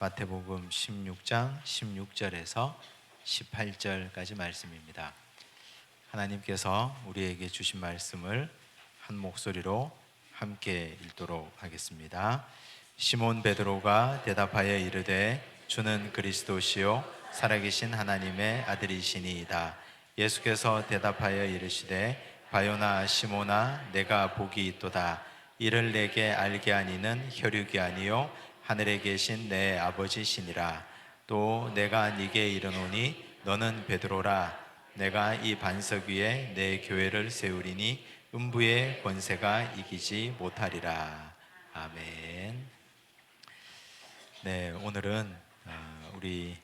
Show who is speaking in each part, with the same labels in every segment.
Speaker 1: 마태복음 16장 16절에서 18절까지 말씀입니다. 하나님께서 우리에게 주신 말씀을 한 목소리로 함께 읽도록 하겠습니다. 시몬 베드로가 대답하여 이르되 주는 그리스도시요 살아계신 하나님의 아들이시니이다. 예수께서 대답하여 이르시되 바요나 시몬아 내가 복이 있도다. 이를 내게 알게 하니는 혈육이 아니요 하늘에 계신 내 아버지시니라. 또 내가 네게 이르노니 너는 베드로라. 내가 이 반석 위에 내 교회를 세우리니 음부의 권세가 이기지 못하리라. 아멘. 네, 오늘은 우리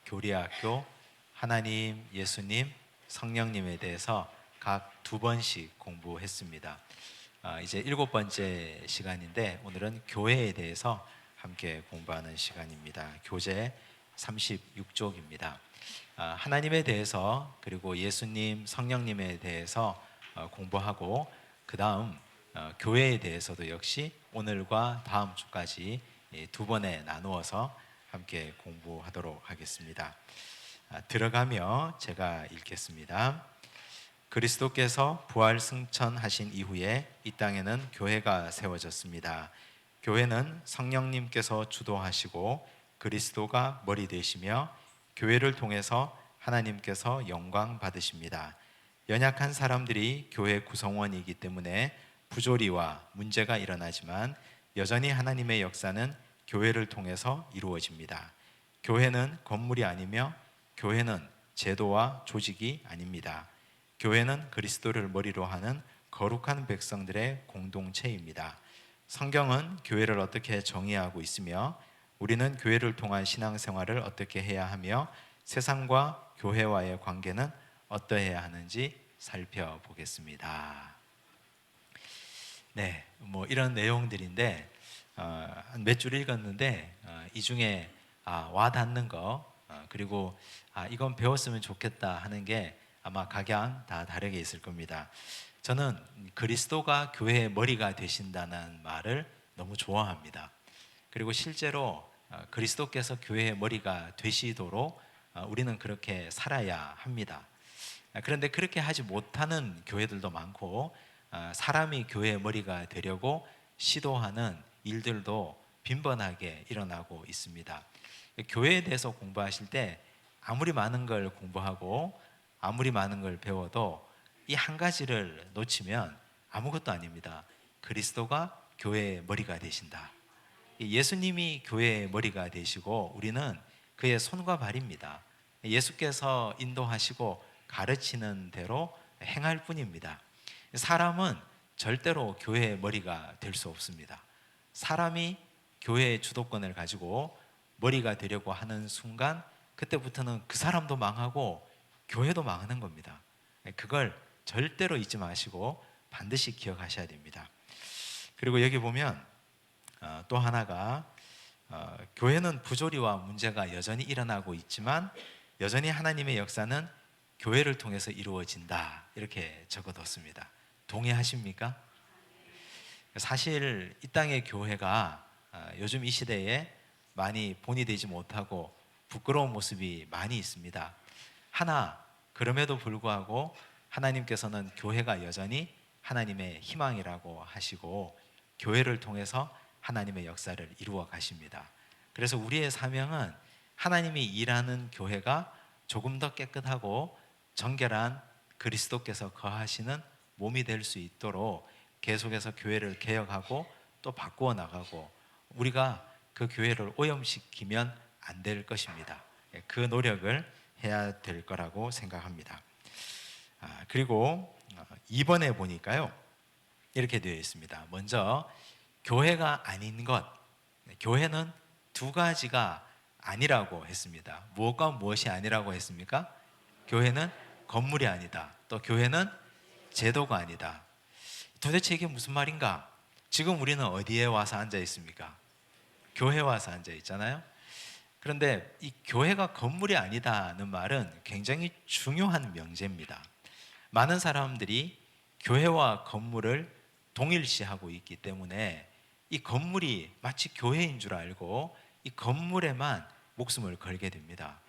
Speaker 1: 교리학교 하나님, 예수님, 성령님에 대해서 각 두 번씩 공부했습니다. 이제 7번째 시간인데 오늘은 교회에 대해서 함께 공부하는 시간입니다. 교재 36쪽입니다. 하나님에 대해서 그리고 예수님, 성령님에 대해서 공부하고 그 다음 교회에 대해서도 역시 오늘과 다음 주까지 두 번에 나누어서 함께 공부하도록 하겠습니다. 들어가며 제가 읽겠습니다. 그리스도께서 부활 승천하신 이후에 이 땅에는 교회가 세워졌습니다. 교회는 성령님께서 주도하시고 그리스도가 머리 되시며 교회를 통해서 하나님께서 영광 받으십니다. 연약한 사람들이 교회 구성원이기 때문에 부조리와 문제가 일어나지만 여전히 하나님의 역사는 교회를 통해서 이루어집니다. 교회는 건물이 아니며 교회는 제도와 조직이 아닙니다. 교회는 그리스도를 머리로 하는 거룩한 백성들의 공동체입니다. 성경은 교회를 어떻게 정의하고 있으며 우리는 교회를 통한 신앙생활을 어떻게 해야 하며 세상과 교회와의 관계는 어떠해야 하는지 살펴보겠습니다. 네, 이런 내용들인데 몇 줄 읽었는데 이 중에 와닿는 거 그리고 이건 배웠으면 좋겠다 하는 게 아마 각양 다 다르게 있을 겁니다. 저는 그리스도가 교회의 머리가 되신다는 말을 너무 좋아합니다. 그리고 실제로 그리스도께서 교회의 머리가 되시도록 우리는 그렇게 살아야 합니다. 그런데 그렇게 하지 못하는 교회들도 많고 사람이 교회의 머리가 되려고 시도하는 일들도 빈번하게 일어나고 있습니다. 교회에 대해서 공부하실 때 아무리 많은 걸 공부하고 아무리 많은 걸 배워도 이 한 가지를 놓치면 아무것도 아닙니다. 그리스도가 교회의 머리가 되신다. 예수님이 교회의 머리가 되시고 우리는 그의 손과 발입니다. 예수께서 인도하시고 가르치는 대로 행할 뿐입니다. 사람은 절대로 교회의 머리가 될 수 없습니다. 사람이 교회의 주도권을 가지고 머리가 되려고 하는 순간 그때부터는 그 사람도 망하고 교회도 망하는 겁니다. 그걸 절대로 잊지 마시고 반드시 기억하셔야 됩니다. 그리고 여기 보면 또 하나가 교회는 부조리와 문제가 여전히 일어나고 있지만 여전히 하나님의 역사는 교회를 통해서 이루어진다 이렇게 적어뒀습니다. 동의하십니까? 사실 이 땅의 교회가 요즘 이 시대에 많이 본이 되지 못하고 부끄러운 모습이 많이 있습니다. 그럼에도 불구하고 하나님께서는 교회가 여전히 하나님의 희망이라고 하시고 교회를 통해서 하나님의 역사를 이루어 가십니다. 그래서 우리의 사명은 하나님이 일하는 교회가 조금 더 깨끗하고 정결한 그리스도께서 거하시는 몸이 될 수 있도록 계속해서 교회를 개혁하고 또 바꾸어 나가고 우리가 그 교회를 오염시키면 안 될 것입니다. 그 노력을 해야 될 거라고 생각합니다. 그리고 2번에 보니까요 이렇게 되어 있습니다. 먼저 교회가 아닌 것, 교회는 두 가지가 아니라고 했습니다. 무엇과 무엇이 아니라고 했습니까? 교회는 건물이 아니다. 또 교회는 제도가 아니다. 도대체 이게 무슨 말인가? 지금 우리는 어디에 와서 앉아 있습니까? 교회에 와서 앉아 있잖아요. 그런데 이 교회가 건물이 아니다는 말은 굉장히 중요한 명제입니다. 많은 사람들이 교회와 건물을 동일시하고 있기 때문에 이 건물이 마치 교회인 줄 알고 이 건물에만 목숨을 걸게 됩니다.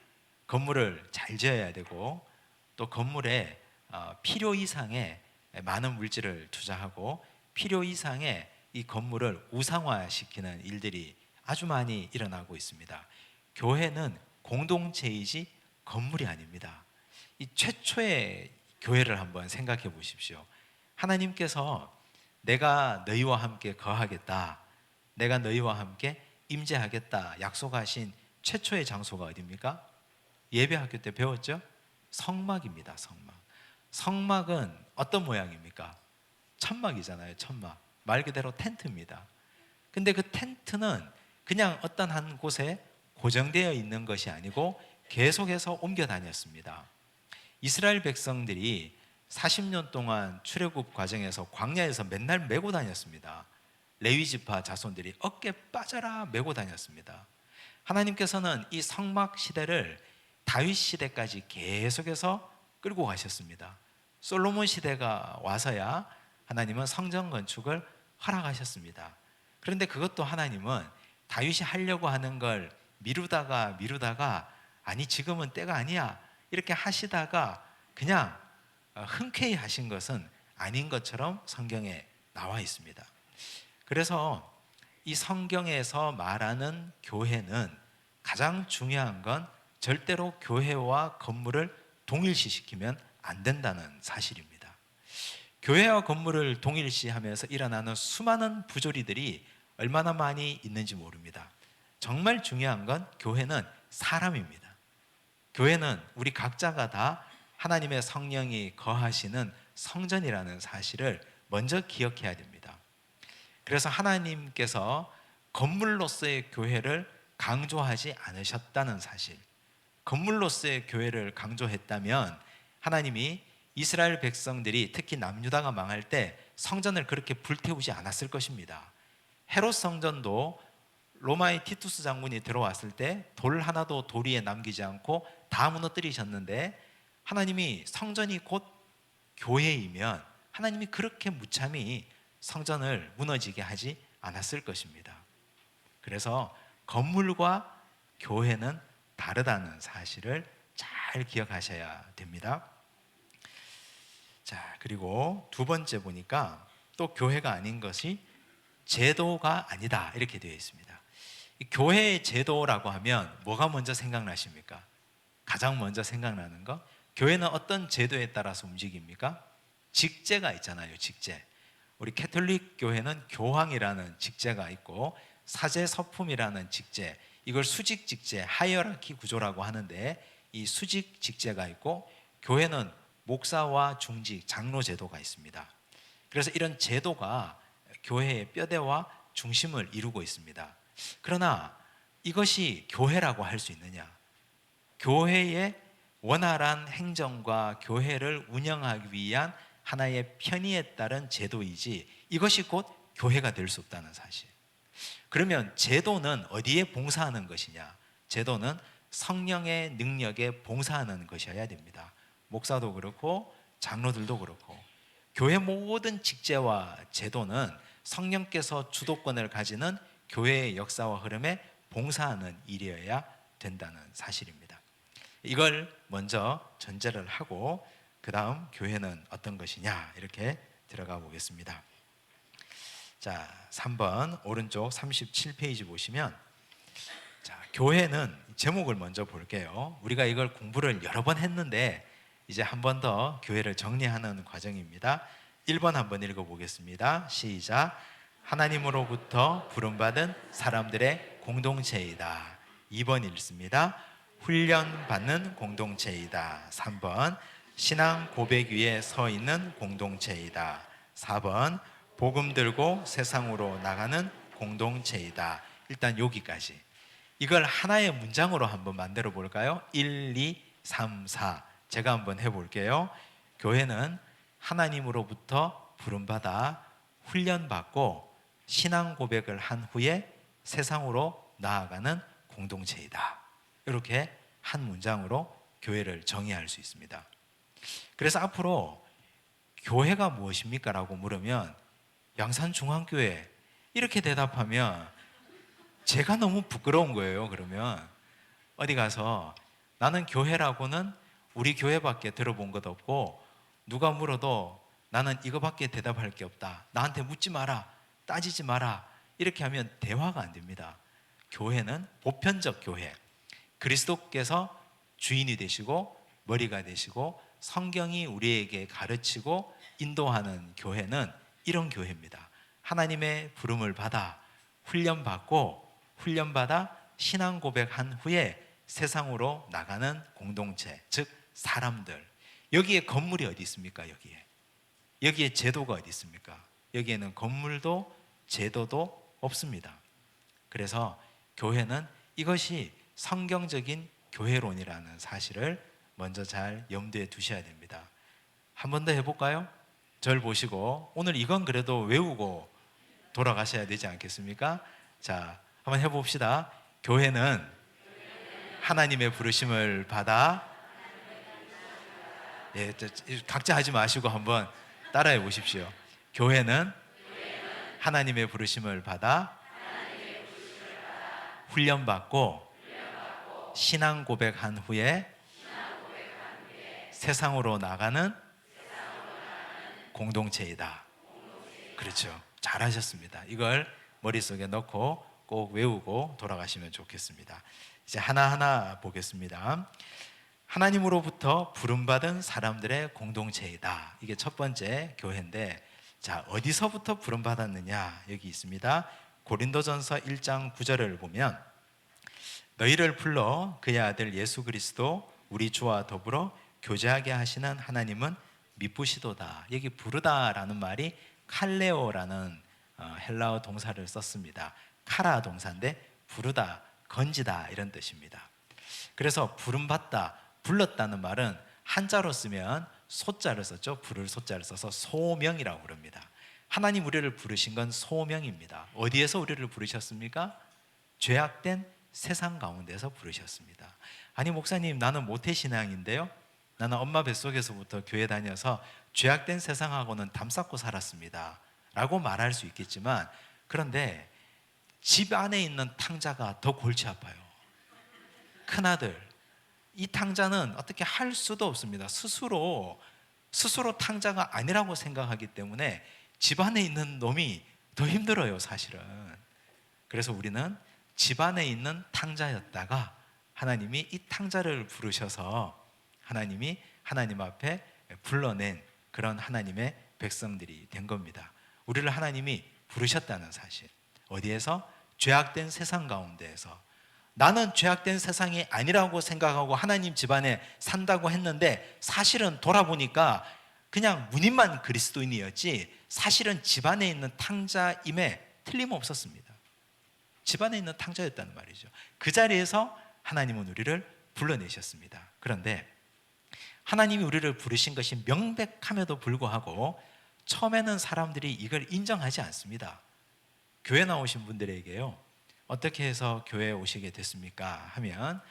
Speaker 1: 건물을 잘 지어야 되고 또 건물에 필요 이상의 많은 물질을 투자하고 필요 이상의 이 건물을 우상화시키는 일들이 아주 많이 일어나고 있습니다. 교회는 공동체이지 건물이 아닙니다. 이 최초의 교회를 한번 생각해 보십시오. 하나님께서 내가 너희와 함께 거하겠다, 내가 너희와 함께 임재하겠다 약속하신 최초의 장소가 어디입니까? 예배학교 때 배웠죠? 성막입니다. 성막. 성막은 어떤 모양입니까? 천막이잖아요. 천막. 말 그대로 텐트입니다. 근데 그 텐트는 그냥 어떤 한 곳에 고정되어 있는 것이 아니고 계속해서 옮겨 다녔습니다. 이스라엘 백성들이 40년 동안 출애굽 과정에서 광야에서 맨날 메고 다녔습니다. 레위 지파 자손들이 어깨 빠져라 메고 다녔습니다. 하나님께서는 이 성막 시대를 다윗 시대까지 계속해서 끌고 가셨습니다. 솔로몬 시대가 와서야 하나님은 성전 건축을 허락하셨습니다. 그런데 그것도 하나님은 다윗이 하려고 하는 걸 미루다가 아니 지금은 때가 아니야 이렇게 하시다가 그냥 흔쾌히 하신 것은 아닌 것처럼 성경에 나와 있습니다. 그래서 이 성경에서 말하는 교회는 가장 중요한 건 절대로 교회와 건물을 동일시시키면 안 된다는 사실입니다. 교회와 건물을 동일시하면서 일어나는 수많은 부조리들이 얼마나 많이 있는지 모릅니다. 정말 중요한 건 교회는 사람입니다. 교회는 우리 각자가 다 하나님의 성령이 거하시는 성전이라는 사실을 먼저 기억해야 됩니다. 그래서 하나님께서 건물로서의 교회를 강조하지 않으셨다는 사실, 건물로서의 교회를 강조했다면 하나님이 이스라엘 백성들이 특히 남유다가 망할 때 성전을 그렇게 불태우지 않았을 것입니다. 헤롯 성전도 로마의 티투스 장군이 들어왔을 때 돌 하나도 도리에 남기지 않고 다 무너뜨리셨는데 하나님이 성전이 곧 교회이면 하나님이 그렇게 무참히 성전을 무너지게 하지 않았을 것입니다. 그래서 건물과 교회는 다르다는 사실을 잘 기억하셔야 됩니다. 자, 그리고 두 번째 보니까 또 교회가 아닌 것이 제도가 아니다 이렇게 되어 있습니다. 이 교회의 제도라고 하면 뭐가 먼저 생각나십니까? 가장 먼저 생각나는 거? 교회는 어떤 제도에 따라서 움직입니까? 직제가 있잖아요. 직제. 우리 캐톨릭 교회는 교황이라는 직제가 있고 사제 서품이라는 직제, 이걸 수직 직제, 하이어라키 구조라고 하는데 이 수직 직제가 있고 교회는 목사와 중직, 장로 제도가 있습니다. 그래서 이런 제도가 교회의 뼈대와 중심을 이루고 있습니다. 그러나 이것이 교회라고 할 수 있느냐? 교회의 원활한 행정과 교회를 운영하기 위한 하나의 편의에 따른 제도이지 이것이 곧 교회가 될 수 없다는 사실. 그러면 제도는 어디에 봉사하는 것이냐? 제도는 성령의 능력에 봉사하는 것이어야 됩니다. 목사도 그렇고 장로들도 그렇고 교회 모든 직제와 제도는 성령께서 주도권을 가지는 교회의 역사와 흐름에 봉사하는 일이어야 된다는 사실입니다. 이걸 먼저 전제를 하고 그 다음 교회는 어떤 것이냐 이렇게 들어가 보겠습니다. 자, 3번 오른쪽 37페이지 보시면 자, 교회는 제목을 먼저 볼게요. 우리가 이걸 공부를 여러 번 했는데 이제 한 번 더 교회를 정리하는 과정입니다. 1번 한번 읽어보겠습니다. 시작. 하나님으로부터 부름받은 사람들의 공동체이다. 2번 읽습니다. 훈련받는 공동체이다. 3번 신앙 고백 위에 서 있는 공동체이다. 4번 복음 들고 세상으로 나가는 공동체이다. 일단 여기까지. 이걸 하나의 문장으로 한번 만들어 볼까요? 1, 2, 3, 4. 제가 한번 해볼게요. 교회는 하나님으로부터 부름받아 훈련받고 신앙 고백을 한 후에 세상으로 나아가는 공동체이다. 이렇게 한 문장으로 교회를 정의할 수 있습니다. 그래서 앞으로 교회가 무엇입니까? 라고 물으면 양산중앙교회 이렇게 대답하면 제가 너무 부끄러운 거예요. 그러면 어디 가서 나는 교회라고는 우리 교회밖에 들어본 것 없고 누가 물어도 나는 이거밖에 대답할 게 없다. 나한테 묻지 마라. 따지지 마라. 이렇게 하면 대화가 안 됩니다. 교회는 보편적 교회. 그리스도께서 주인이 되시고 머리가 되시고 성경이 우리에게 가르치고 인도하는 교회는 이런 교회입니다. 하나님의 부름을 받아 훈련받아 신앙 고백한 후에 세상으로 나가는 공동체, 즉 사람들. 여기에 건물이 어디 있습니까? 여기에 제도가 어디 있습니까? 여기에는 건물도 제도도 없습니다. 그래서 교회는 이것이 성경적인 교회론이라는 사실을 먼저 잘 염두에 두셔야 됩니다. 한 번 더 해볼까요? 절 보시고 오늘 이건 그래도 외우고 돌아가셔야 되지 않겠습니까? 자, 한번 해봅시다. 교회는 하나님의 부르심을 받아, 예, 각자 하지 마시고 한번 따라해 보십시오. 교회는 하나님의 부르심을 받아 훈련받고 신앙 고백한 후에 세상으로 나가는 공동체이다. 그렇죠. 잘하셨습니다. 이걸 머릿속에 넣고 꼭 외우고 돌아가시면 좋겠습니다. 이제 하나하나 보겠습니다. 하나님으로부터 부름받은 사람들의 공동체이다. 이게 첫 번째 교회인데, 자, 어디서부터 부름받았느냐? 여기 있습니다. 고린도전서 1장 9절을 보면 너희를 불러 그의 아들 예수 그리스도 우리 주와 더불어 교제하게 하시는 하나님은 미쁘시도다. 여기 부르다라는 말이 칼레오라는 헬라어 동사를 썼습니다. 카라 동사인데 부르다, 건지다 이런 뜻입니다. 그래서 부름받다, 불렀다는 말은 한자로 쓰면 소자를 썼죠. 부를 소자를 써서 소명이라고 부릅니다. 하나님 우리를 부르신 건 소명입니다. 어디에서 우리를 부르셨습니까? 죄악된 세상 가운데서 부르셨습니다. 아니 목사님, 나는 모태신앙인데요, 나는 엄마 뱃속에서부터 교회 다녀서 죄악된 세상하고는 담쌓고 살았습니다 라고 말할 수 있겠지만, 그런데 집 안에 있는 탕자가 더 골치 아파요. 큰아들, 이 탕자는 어떻게 할 수도 없습니다. 스스로 탕자가 아니라고 생각하기 때문에 집안에 있는 놈이 더 힘들어요, 사실은. 그래서 우리는 집안에 있는 탕자였다가 하나님이 이 탕자를 부르셔서 하나님이 하나님 앞에 불러낸 그런 하나님의 백성들이 된 겁니다. 우리를 하나님이 부르셨다는 사실. 어디에서? 죄악된 세상 가운데에서. 나는 죄악된 세상이 아니라고 생각하고 하나님 집안에 산다고 했는데 사실은 돌아보니까 그냥 무늬만 그리스도인이었지 사실은 집안에 있는 탕자임에 틀림없었습니다. 집안에 있는 탕자였다는 말이죠. 그 자리에서 하나님은 우리를 불러내셨습니다. 그런데 하나님이 우리를 부르신 것이 명백함에도 불구하고 처음에는 사람들이 이걸 인정하지 않습니다. 교회 나오신 분들에게요, 어떻게 해서 교회에 오시게 됐습니까? 하면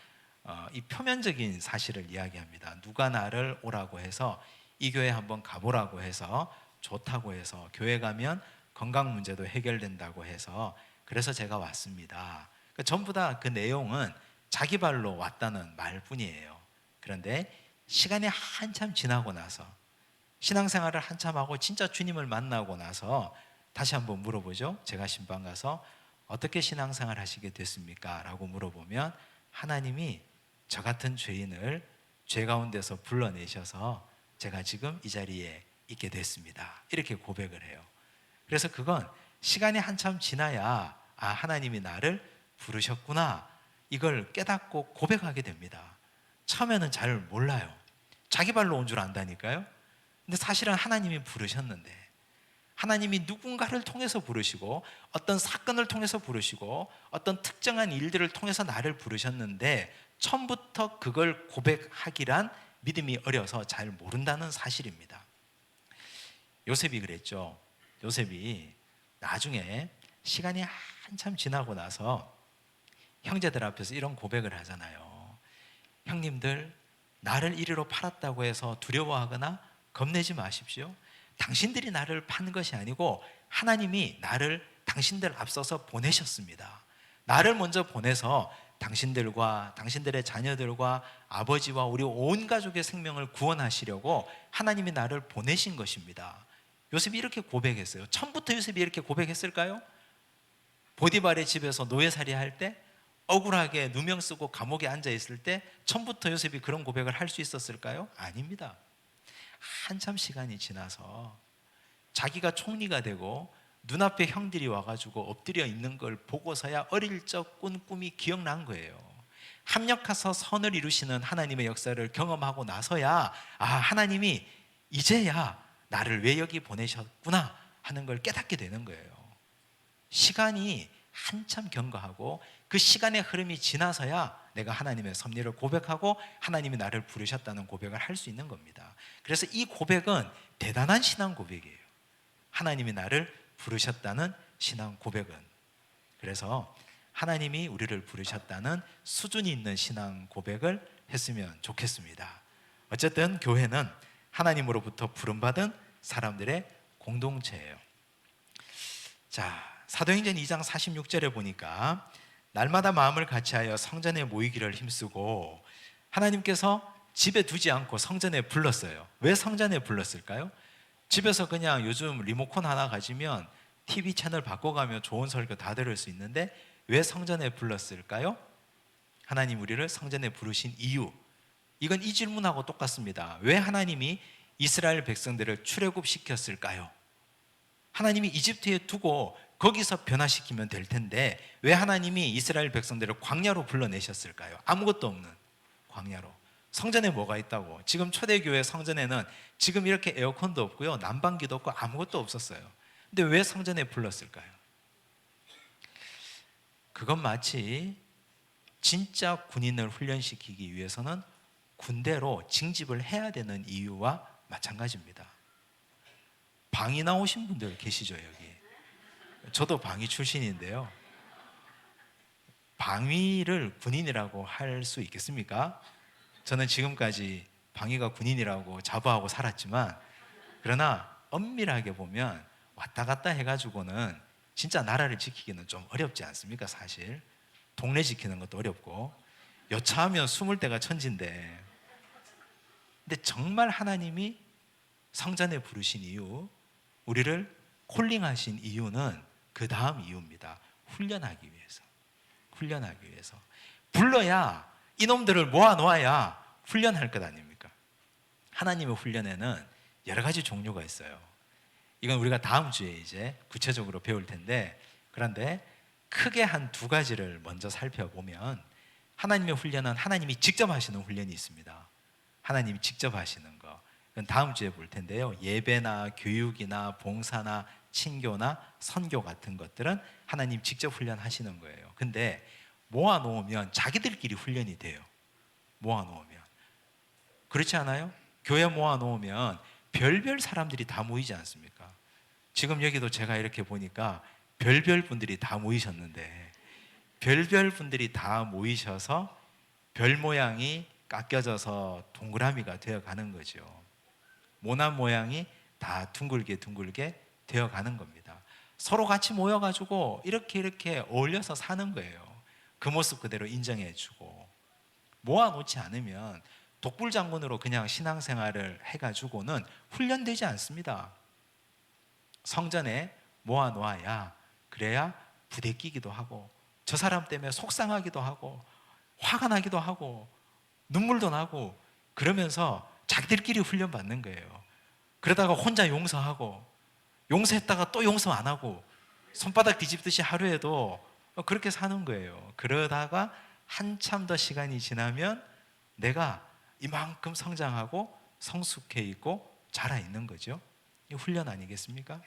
Speaker 1: 이 표면적인 사실을 이야기합니다. 누가 나를 오라고 해서 이 교회 한번 가보라고 해서 좋다고 해서 교회 가면 건강 문제도 해결된다고 해서 그래서 제가 왔습니다. 그러니까 전부 다 그 내용은 자기 발로 왔다는 말뿐이에요. 그런데 시간이 한참 지나고 나서 신앙생활을 한참 하고 진짜 주님을 만나고 나서 다시 한번 물어보죠. 제가 신방 가서 어떻게 신앙생활 하시게 됐습니까? 라고 물어보면 하나님이 저 같은 죄인을 죄 가운데서 불러내셔서 제가 지금 이 자리에 있게 됐습니다. 이렇게 고백을 해요. 그래서 그건 시간이 한참 지나야 하나님이 나를 부르셨구나, 이걸 깨닫고 고백하게 됩니다. 처음에는 잘 몰라요. 자기 발로 온 줄 안다니까요. 근데 사실은 하나님이 부르셨는데, 하나님이 누군가를 통해서 부르시고 어떤 사건을 통해서 부르시고 어떤 특정한 일들을 통해서 나를 부르셨는데 처음부터 그걸 고백하기란 믿음이 어려서 잘 모른다는 사실입니다. 요셉이 그랬죠. 요셉이 나중에 시간이 한참 지나고 나서 형제들 앞에서 이런 고백을 하잖아요. 형님들, 나를 이리로 팔았다고 해서 두려워하거나 겁내지 마십시오. 당신들이 나를 판 것이 아니고 하나님이 나를 당신들 앞서서 보내셨습니다. 나를 먼저 보내서 당신들과 당신들의 자녀들과 아버지와 우리 온 가족의 생명을 구원하시려고 하나님이 나를 보내신 것입니다. 요셉이 이렇게 고백했어요. 처음부터 요셉이 이렇게 고백했을까요? 보디발의 집에서 노예살이 할 때, 억울하게 누명 쓰고 감옥에 앉아 있을 때 처음부터 요셉이 그런 고백을 할 수 있었을까요? 아닙니다. 한참 시간이 지나서 자기가 총리가 되고 눈앞에 형들이 와가지고 엎드려 있는 걸 보고서야 어릴 적 꾼 꿈이 기억난 거예요. 합력해서 선을 이루시는 하나님의 역사를 경험하고 나서야 하나님이 이제야 나를 왜 여기 보내셨구나 하는 걸 깨닫게 되는 거예요. 시간이 한참 경과하고 그 시간의 흐름이 지나서야 내가 하나님의 섭리를 고백하고 하나님이 나를 부르셨다는 고백을 할 수 있는 겁니다. 그래서 이 고백은 대단한 신앙 고백이에요. 하나님이 나를 부르셨다는 신앙 고백은. 그래서 하나님이 우리를 부르셨다는 수준이 있는 신앙 고백을 했으면 좋겠습니다. 어쨌든 교회는 하나님으로부터 부름받은 사람들의 공동체예요. 자, 사도행전 2장 46절에 보니까 날마다 마음을 같이하여 성전에 모이기를 힘쓰고, 하나님께서 집에 두지 않고 성전에 불렀어요. 왜 성전에 불렀을까요? 집에서 그냥 요즘 리모컨 하나 가지면 TV 채널 바꿔가며 좋은 설교 다 들을 수 있는데 왜 성전에 불렀을까요? 하나님 우리를 성전에 부르신 이유, 이건 이 질문하고 똑같습니다. 왜 하나님이 이스라엘 백성들을 출애굽시켰을까요? 하나님이 이집트에 두고 거기서 변화시키면 될 텐데 왜 하나님이 이스라엘 백성들을 광야로 불러내셨을까요? 아무것도 없는 광야로. 성전에 뭐가 있다고? 지금 초대교회 성전에는 지금 이렇게 에어컨도 없고요, 난방기도 없고 아무것도 없었어요. 근데 왜 성전에 불렀을까요? 그건 마치 진짜 군인을 훈련시키기 위해서는 군대로 징집을 해야 되는 이유와 마찬가지입니다. 방위 나오신 분들 계시죠, 여기? 저도 방위 출신인데요. 방위를 군인이라고 할 수 있겠습니까? 저는 지금까지 방위가 군인이라고 자부하고 살았지만, 그러나 엄밀하게 보면 왔다 갔다 해가지고는 진짜 나라를 지키기는 좀 어렵지 않습니까? 사실 동네 지키는 것도 어렵고 여차하면 숨을 데가 천지인데, 근데 정말 하나님이 성전에 부르신 이유, 우리를 콜링하신 이유는 그 다음 이유입니다. 훈련하기 위해서. 훈련하기 위해서. 불러야, 이놈들을 모아놓아야 훈련할 것 아닙니까? 하나님의 훈련에는 여러 가지 종류가 있어요. 이건 우리가 다음 주에 이제 구체적으로 배울 텐데, 그런데 크게 한 두 가지를 먼저 살펴보면, 하나님의 훈련은 하나님이 직접 하시는 훈련이 있습니다. 하나님이 직접 하시는 거, 그건 다음 주에 볼 텐데요. 예배나 교육이나 봉사나 친교나 선교 같은 것들은 하나님 직접 훈련하시는 거예요. 근데 모아놓으면 자기들끼리 훈련이 돼요. 모아놓으면. 그렇지 않아요? 교회 모아놓으면 별별 사람들이 다 모이지 않습니까? 지금 여기도 제가 이렇게 보니까 별별 분들이 다 모이셨는데, 별별 분들이 다 모이셔서 별 모양이 깎여져서 동그라미가 되어가는 거죠. 모난 모양이 다 둥글게 되어가는 겁니다. 서로 같이 모여가지고 이렇게 어울려서 사는 거예요. 그 모습 그대로 인정해주고. 모아놓지 않으면 독불장군으로 그냥 신앙생활을 해가지고는 훈련되지 않습니다. 성전에 모아놓아야, 그래야 부대끼기도 하고, 저 사람 때문에 속상하기도 하고, 화가 나기도 하고, 눈물도 나고, 그러면서 자기들끼리 훈련받는 거예요. 그러다가 혼자 용서하고, 용서했다가 또 용서 안 하고, 손바닥 뒤집듯이 하루에도 그렇게 사는 거예요. 그러다가 한참 더 시간이 지나면 내가 이만큼 성장하고 성숙해 있고 자라 있는 거죠. 이 훈련 아니겠습니까?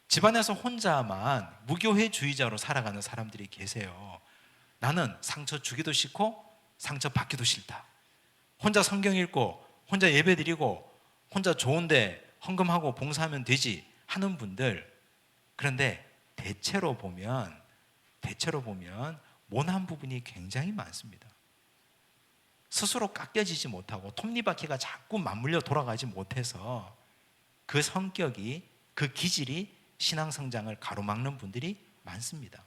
Speaker 1: 집안에서 혼자만 무교회주의자로 살아가는 사람들이 계세요. 나는 상처 주기도 싫고 상처 받기도 싫다. 혼자 성경 읽고 혼자 예배 드리고 혼자 좋은데 헌금하고 봉사하면 되지 하는 분들, 그런데 대체로 보면 모난 부분이 굉장히 많습니다. 스스로 깎여지지 못하고 톱니바퀴가 자꾸 맞물려 돌아가지 못해서 그 성격이, 그 기질이 신앙 성장을 가로막는 분들이 많습니다.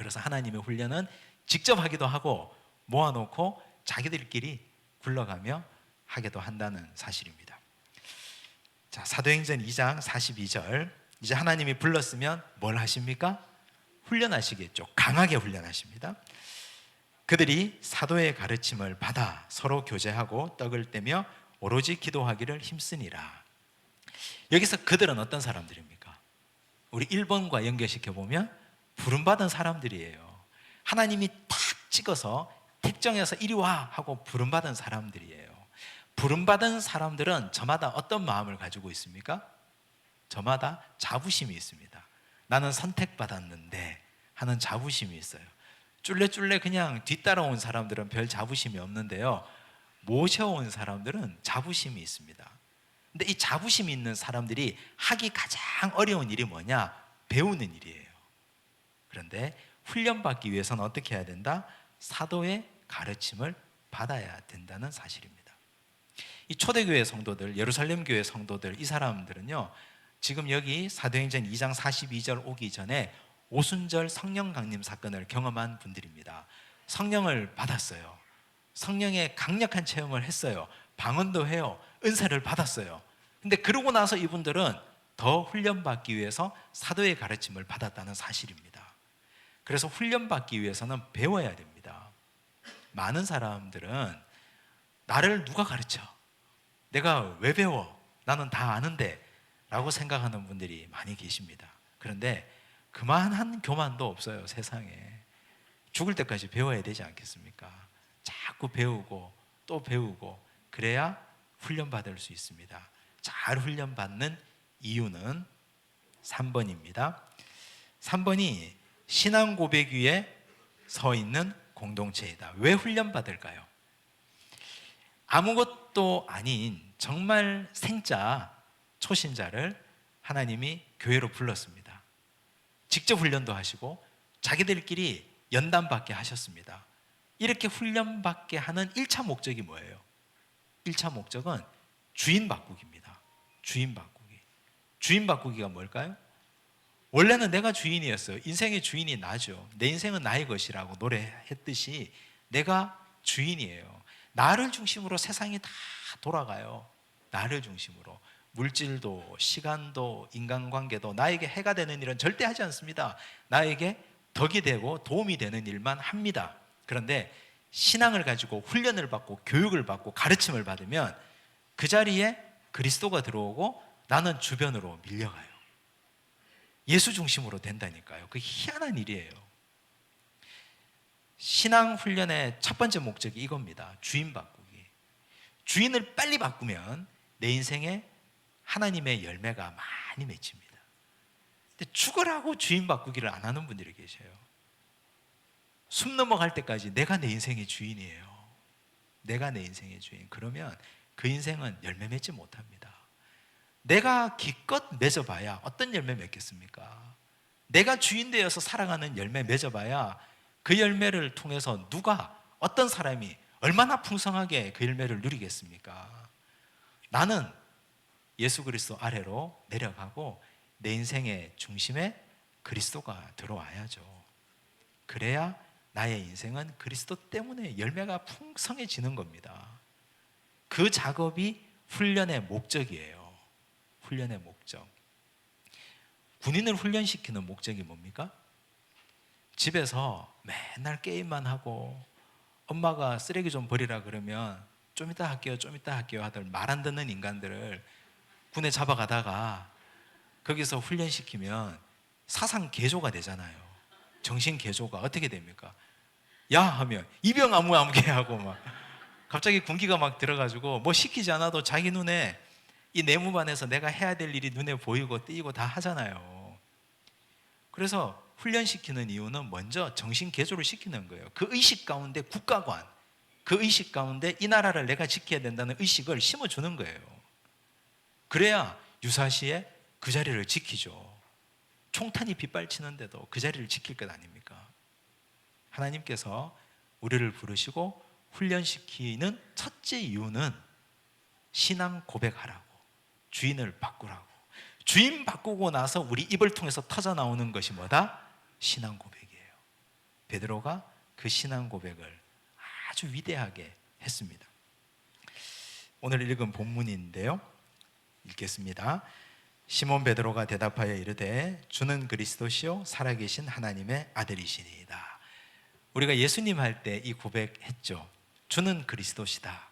Speaker 1: 그래서 하나님의 훈련은 직접 하기도 하고 모아놓고 자기들끼리 굴러가며 하기도 한다는 사실입니다. 자, 사도행전 2장 42절, 이제 하나님이 불렀으면 뭘 하십니까? 훈련하시겠죠. 강하게 훈련하십니다. 그들이 사도의 가르침을 받아 서로 교제하고 떡을 떼며 오로지 기도하기를 힘쓰니라. 여기서 그들은 어떤 사람들입니까? 우리 1번과 연결시켜보면 부름받은 사람들이에요. 하나님이 탁 찍어서 택정해서 이리 와 하고 부름받은 사람들이에요. 부름받은 사람들은 저마다 어떤 마음을 가지고 있습니까? 저마다 자부심이 있습니다. 나는 선택받았는데 하는 자부심이 있어요. 쫄래쫄래 그냥 뒤따라온 사람들은 별 자부심이 없는데요, 모셔온 사람들은 자부심이 있습니다. 근데 이 자부심이 있는 사람들이 하기 가장 어려운 일이 뭐냐? 배우는 일이에요. 그런데 훈련받기 위해서는 어떻게 해야 된다? 사도의 가르침을 받아야 된다는 사실입니다. 이 초대교회 성도들, 예루살렘 교회 성도들, 이 사람들은요, 지금 여기 사도행전 2장 42절 오기 전에 오순절 성령 강림 사건을 경험한 분들입니다. 성령을 받았어요. 성령의 강력한 체험을 했어요. 방언도 해요. 은사를 받았어요. 근데 그러고 나서 이분들은 더 훈련받기 위해서 사도의 가르침을 받았다는 사실입니다. 그래서 훈련받기 위해서는 배워야 됩니다. 많은 사람들은 나를 누가 가르쳐? 내가 왜 배워? 나는 다 아는데 라고 생각하는 분들이 많이 계십니다. 그런데 그만한 교만도 없어요, 세상에. 죽을 때까지 배워야 되지 않겠습니까? 자꾸 배우고 또 배우고 그래야 훈련받을 수 있습니다. 잘 훈련받는 이유는 3번입니다. 3번이 신앙 고백 위에 서 있는 공동체이다. 왜 훈련받을까요? 아무것도 아닌 정말 생짜 초신자를 하나님이 교회로 불렀습니다. 직접 훈련도 하시고 자기들끼리 연단받게 하셨습니다. 이렇게 훈련받게 하는 1차 목적이 뭐예요? 1차 목적은 주인 바꾸기입니다. 주인 바꾸기. 주인 바꾸기가 뭘까요? 원래는 내가 주인이었어요. 인생의 주인이 나죠. 내 인생은 나의 것이라고 노래했듯이 내가 주인이에요. 나를 중심으로 세상이 다 돌아가요. 나를 중심으로. 물질도 시간도 인간관계도 나에게 해가 되는 일은 절대 하지 않습니다. 나에게 덕이 되고 도움이 되는 일만 합니다. 그런데 신앙을 가지고 훈련을 받고 교육을 받고 가르침을 받으면 그 자리에 그리스도가 들어오고 나는 주변으로 밀려가요. 예수 중심으로 된다니까요. 그게 희한한 일이에요. 신앙 훈련의 첫 번째 목적이 이겁니다. 주인 바꾸기. 주인을 빨리 바꾸면 내 인생에 하나님의 열매가 많이 맺힙니다. 근데 죽으라고 주인 바꾸기를 안 하는 분들이 계셔요. 숨 넘어갈 때까지 내가 내 인생의 주인이에요. 내가 내 인생의 주인. 그러면 그 인생은 열매 맺지 못합니다. 내가 기껏 맺어봐야 어떤 열매 맺겠습니까? 내가 주인 되어서 살아가는 열매 맺어봐야 그 열매를 통해서 누가, 어떤 사람이 얼마나 풍성하게 그 열매를 누리겠습니까? 나는 예수 그리스도 아래로 내려가고 내 인생의 중심에 그리스도가 들어와야죠. 그래야 나의 인생은 그리스도 때문에 열매가 풍성해지는 겁니다. 그 작업이 훈련의 목적이에요. 훈련의 목적. 군인을 훈련시키는 목적이 뭡니까? 집에서 맨날 게임만 하고 엄마가 쓰레기 좀 버리라 그러면 좀 이따 할게요, 좀 이따 할게요 하들 말 안 듣는 인간들을 군에 잡아가다가 거기서 훈련시키면 사상 개조가 되잖아요. 정신 개조가 어떻게 됩니까? 야 하면 이병 아무개 하고 막 갑자기 군기가 막 들어가지고 뭐 시키지 않아도 자기 눈에 이 내무반에서 내가 해야 될 일이 눈에 보이고 띄고 다 하잖아요. 그래서 훈련시키는 이유는 먼저 정신 개조를 시키는 거예요. 그 의식 가운데 국가관, 그 의식 가운데 이 나라를 내가 지켜야 된다는 의식을 심어주는 거예요. 그래야 유사시에 그 자리를 지키죠. 총탄이 빗발치는데도 그 자리를 지킬 것 아닙니까? 하나님께서 우리를 부르시고 훈련시키는 첫째 이유는 신앙 고백하라고, 주인을 바꾸라고. 주인 바꾸고 나서 우리 입을 통해서 터져나오는 것이 뭐다? 신앙 고백이에요. 베드로가 그 신앙 고백을 아주 위대하게 했습니다. 오늘 읽은 본문인데요, 읽겠습니다. 시몬 베드로가 대답하여 이르되 주는 그리스도시요 살아계신 하나님의 아들이시니이다. 우리가 예수님 할 때 이 고백했죠. 주는 그리스도시다.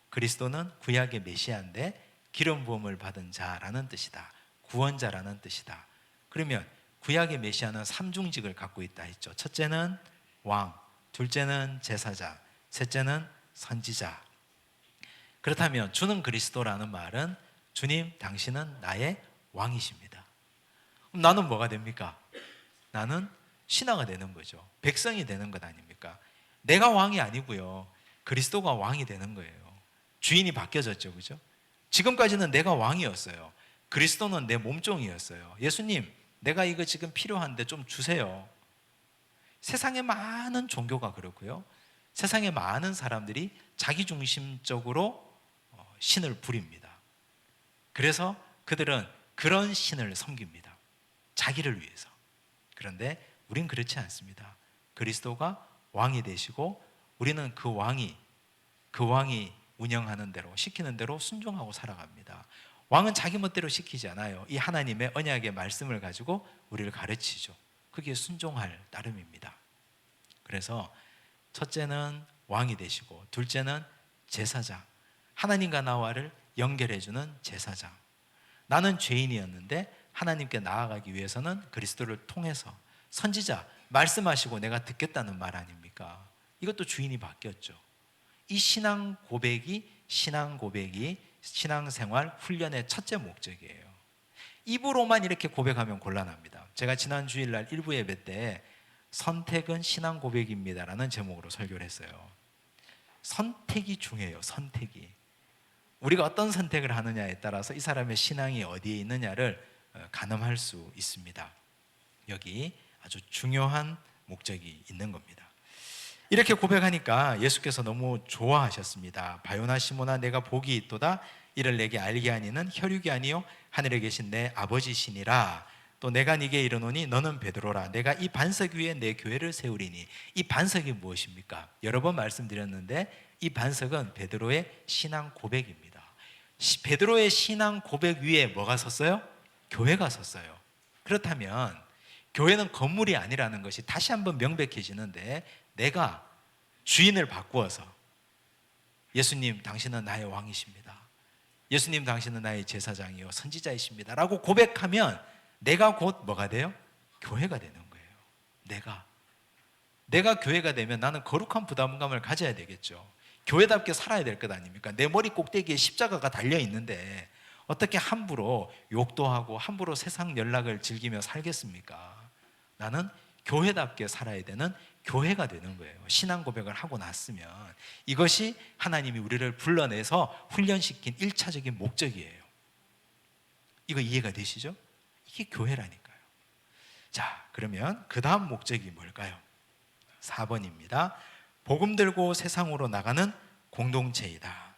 Speaker 1: 그리스도는 구약의 메시아인데 기름 부음을 받은 자라는 뜻이다. 구원자라는 뜻이다. 그러면 구약의 메시아는 삼중직을 갖고 있다 했죠. 첫째는 왕, 둘째는 제사장, 셋째는 선지자. 그렇다면 주는 그리스도라는 말은 주님 당신은 나의 왕이십니다. 그럼 나는 뭐가 됩니까? 나는 신하가 되는 거죠. 백성이 되는 것 아닙니까? 내가 왕이 아니고요, 그리스도가 왕이 되는 거예요. 주인이 바뀌어졌죠, 그죠? 지금까지는 내가 왕이었어요. 그리스도는 내 몸종이었어요. 예수님, 내가 이거 지금 필요한데 좀 주세요. 세상에 많은 종교가 그렇고요, 세상에 많은 사람들이 자기중심적으로 신을 부립니다. 그래서 그들은 그런 신을 섬깁니다. 자기를 위해서. 그런데 우린 그렇지 않습니다. 그리스도가 왕이 되시고 우리는 그 왕이 운영하는 대로, 시키는 대로 순종하고 살아갑니다. 왕은 자기 멋대로 시키지 않아요. 이 하나님의 언약의 말씀을 가지고 우리를 가르치죠. 그게 순종할 따름입니다. 그래서 첫째는 왕이 되시고, 둘째는 제사장, 하나님과 나와를 연결해주는 제사장. 나는 죄인이었는데 하나님께 나아가기 위해서는 그리스도를 통해서, 선지자, 말씀하시고 내가 듣겠다는 말 아닙니까? 이것도 주인이 바뀌었죠. 이 신앙생활 훈련의 첫째 목적이에요. 입으로만 이렇게 고백하면 곤란합니다. 제가 지난 주일날 일부 예배 때 선택은 신앙 고백입니다라는 제목으로 설교를 했어요. 선택이 중요해요. 선택이. 우리가 어떤 선택을 하느냐에 따라서 이 사람의 신앙이 어디에 있느냐를 가늠할 수 있습니다. 여기 아주 중요한 목적이 있는 겁니다. 이렇게 고백하니까 예수께서 너무 좋아하셨습니다. 바요나 시모나, 내가 복이 있도다. 이를 내게 알게 하니는 혈육이 아니요 하늘에 계신 내 아버지시니라. 또 내가 네게 이르노니 너는 베드로라. 내가 이 반석 위에 내 교회를 세우리니. 이 반석이 무엇입니까? 여러 번 말씀드렸는데 이 반석은 베드로의 신앙 고백입니다. 베드로의 신앙 고백 위에 뭐가 섰어요? 교회가 섰어요. 그렇다면 교회는 건물이 아니라는 것이 다시 한번 명백해지는데, 내가 주인을 바꾸어서 예수님 당신은 나의 왕이십니다, 예수님 당신은 나의 제사장이요 선지자이십니다 라고 고백하면 내가 곧 뭐가 돼요? 교회가 되는 거예요. 내가 교회가 되면 나는 거룩한 부담감을 가져야 되겠죠. 교회답게 살아야 될 것 아닙니까? 내 머리 꼭대기에 십자가가 달려있는데 어떻게 함부로 욕도 하고 함부로 세상 연락을 즐기며 살겠습니까? 나는 교회답게 살아야 되는 교회가 되는 거예요. 신앙 고백을 하고 났으면 이것이 하나님이 우리를 불러내서 훈련시킨 1차적인 목적이에요. 이거 이해가 되시죠? 이게 교회라니까요. 자, 그러면 그 다음 목적이 뭘까요? 4번입니다. 복음 들고 세상으로 나가는 공동체이다.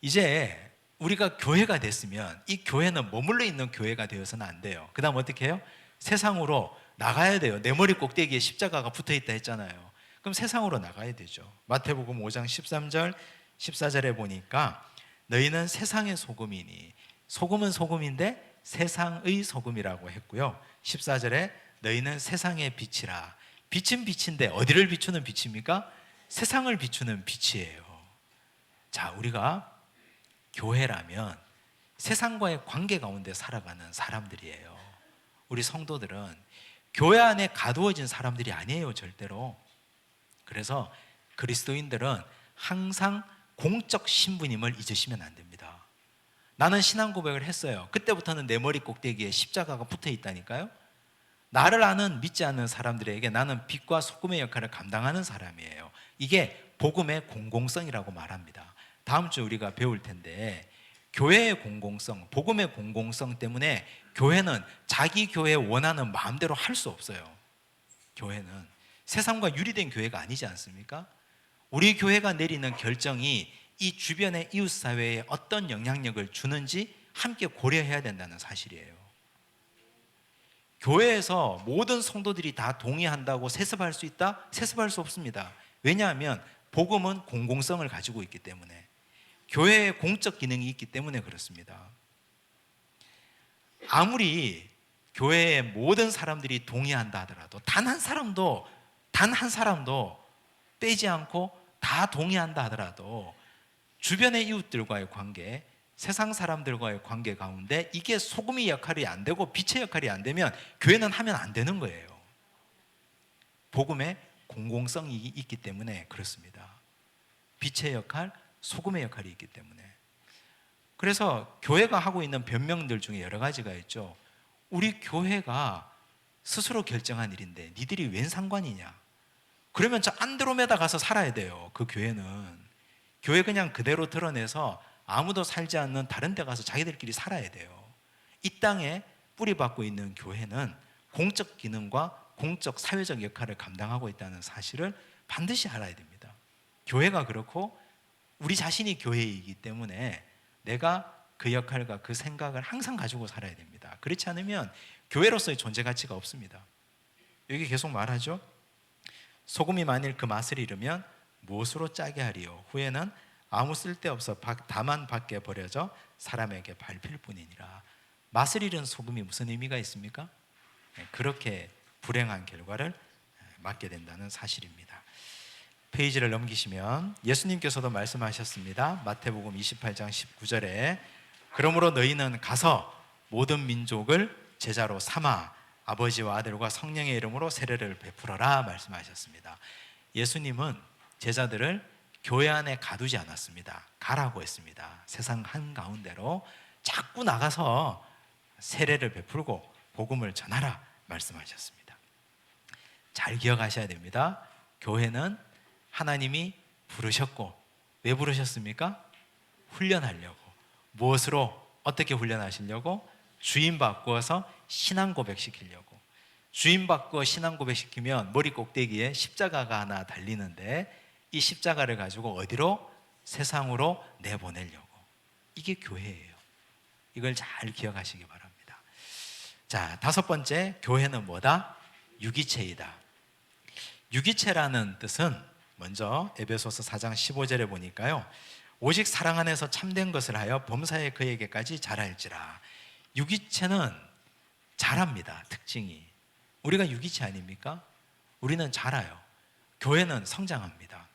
Speaker 1: 이제 우리가 교회가 됐으면 이 교회는 머물러 있는 교회가 되어서는 안 돼요. 그 다음 어떻게 해요? 세상으로 나가야 돼요. 내 머리 꼭대기에 십자가가 붙어있다 했잖아요. 그럼 세상으로 나가야 되죠. 마태복음 5장 13절 14절에 보니까 너희는 세상의 소금이니, 소금은 소금인데 세상의 소금이라고 했고요. 14절에 너희는 세상의 빛이라. 빛은 빛인데 어디를 비추는 빛입니까? 세상을 비추는 빛이에요. 자, 우리가 교회라면 세상과의 관계 가운데 살아가는 사람들이에요. 우리 성도들은 교회 안에 가두어진 사람들이 아니에요, 절대로. 그래서 그리스도인들은 항상 공적 신분임을 잊으시면 안 됩니다. 나는 신앙 고백을 했어요. 그때부터는 내 머리 꼭대기에 십자가가 붙어 있다니까요. 나를 아는 믿지 않는 사람들에게 나는 빛과 소금의 역할을 감당하는 사람이에요. 이게 복음의 공공성이라고 말합니다. 다음 주 우리가 배울 텐데, 교회의 공공성, 복음의 공공성 때문에 교회는 자기 교회 원하는 마음대로 할 수 없어요. 교회는 세상과 유리된 교회가 아니지 않습니까? 우리 교회가 내리는 결정이 이 주변의 이웃사회에 어떤 영향력을 주는지 함께 고려해야 된다는 사실이에요. 교회에서 모든 성도들이 다 동의한다고 세습할 수 있다? 세습할 수 없습니다. 왜냐하면 복음은 공공성을 가지고 있기 때문에, 교회의 공적 기능이 있기 때문에 그렇습니다. 아무리 교회의 모든 사람들이 동의한다 하더라도 단 한 사람도 빼지 않고 다 동의한다 하더라도 주변의 이웃들과의 관계, 세상 사람들과의 관계 가운데 이게 소금의 역할이 안 되고 빛의 역할이 안 되면 교회는 하면 안 되는 거예요. 복음의 공공성이 있기 때문에 그렇습니다. 빛의 역할, 소금의 역할이 있기 때문에. 그래서 교회가 하고 있는 변명들 중에 여러 가지가 있죠. 우리 교회가 스스로 결정한 일인데 니들이 웬 상관이냐? 그러면 저 안드로메다 가서 살아야 돼요. 그 교회는. 교회 그냥 그대로 드러내서 아무도 살지 않는 다른 데 가서 자기들끼리 살아야 돼요. 이 땅에 뿌리박고 있는 교회는 공적 기능과 공적 사회적 역할을 감당하고 있다는 사실을 반드시 알아야 됩니다. 교회가 그렇고 우리 자신이 교회이기 때문에 내가 그 역할과 그 생각을 항상 가지고 살아야 됩니다. 그렇지 않으면 교회로서의 존재 가치가 없습니다. 여기 계속 말하죠. 소금이 만일 그 맛을 잃으면 무엇으로 짜게 하리요? 후에는 아무 쓸데없어 다만 밖에 버려져 사람에게 밟힐 뿐이니라. 맛을 잃은 소금이 무슨 의미가 있습니까? 그렇게 불행한 결과를 맞게 된다는 사실입니다. 페이지를 넘기시면 예수님께서도 말씀하셨습니다. 마태복음 28장 19절에 그러므로 너희는 가서 모든 민족을 제자로 삼아 아버지와 아들과 성령의 이름으로 세례를 베풀어라 말씀하셨습니다. 예수님은 제자들을 교회 안에 가두지 않았습니다. 가라고 했습니다. 세상 한가운데로 자꾸 나가서 세례를 베풀고 복음을 전하라 말씀하셨습니다. 잘 기억하셔야 됩니다. 교회는 하나님이 부르셨고, 왜 부르셨습니까? 훈련하려고. 무엇으로 어떻게 훈련하시려고? 주인 바꾸어서 신앙 고백시키려고. 주인 바꾸어 신앙 고백시키면 머리 꼭대기에 십자가가 하나 달리는데 이 십자가를 가지고 어디로? 세상으로 내보내려고. 이게 교회예요. 이걸 잘 기억하시기 바랍니다. 자, 다섯 번째, 교회는 뭐다? 유기체이다. 유기체라는 뜻은 먼저 에베소서 4장 15절에 보니까요, 오직 사랑 안에서 참된 것을 하여 범사에 그에게까지 자랄지라. 유기체는 자랍니다. 특징이. 우리가 유기체 아닙니까? 우리는 자라요. 교회는 성장합니다.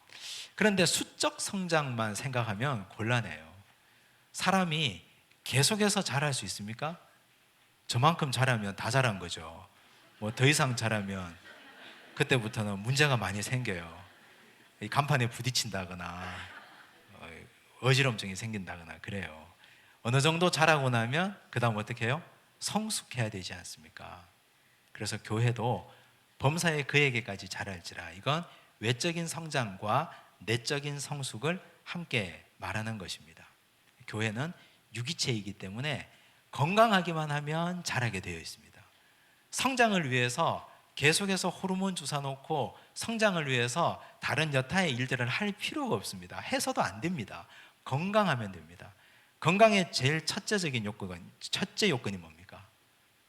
Speaker 1: 그런데 수적 성장만 생각하면 곤란해요. 사람이 계속해서 자랄 수 있습니까? 저만큼 자라면 다 자란 거죠. 뭐 더 이상 자라면 그때부터는 문제가 많이 생겨요. 이 간판에 부딪힌다거나 어지럼증이 생긴다거나 그래요. 어느 정도 자라고 나면 그 다음 어떻게 해요? 성숙해야 되지 않습니까? 그래서 교회도 범사에 그에게까지 자랄지라. 이건 외적인 성장과 내적인 성숙을 함께 말하는 것입니다. 교회는 유기체이기 때문에 건강하기만 하면 자라게 되어 있습니다. 성장을 위해서 계속해서 호르몬 주사 놓고 성장을 위해서 다른 여타의 일들을 할 필요가 없습니다. 해서도 안 됩니다. 건강하면 됩니다. 건강의 제일 첫째 요건이 뭡니까?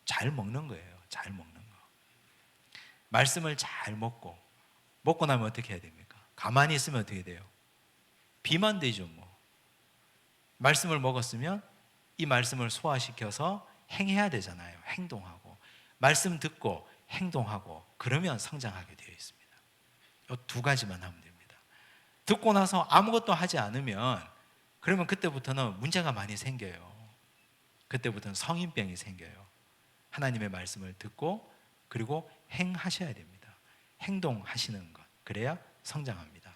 Speaker 1: 잘 먹는 거예요. 잘 먹는 거. 말씀을 잘 먹고 나면 어떻게 해야 됩니까? 가만히 있으면 어떻게 돼요? 비만 되죠 뭐. 말씀을 먹었으면 이 말씀을 소화시켜서 행해야 되잖아요. 행동하고. 말씀 듣고 행동하고 그러면 성장하게 되어 있습니다. 이 두 가지만 하면 됩니다. 듣고 나서 아무것도 하지 않으면 그러면 그때부터는 문제가 많이 생겨요. 그때부터는 성인병이 생겨요. 하나님의 말씀을 듣고 그리고 행하셔야 됩니다. 행동하시는 것. 그래야 성장합니다.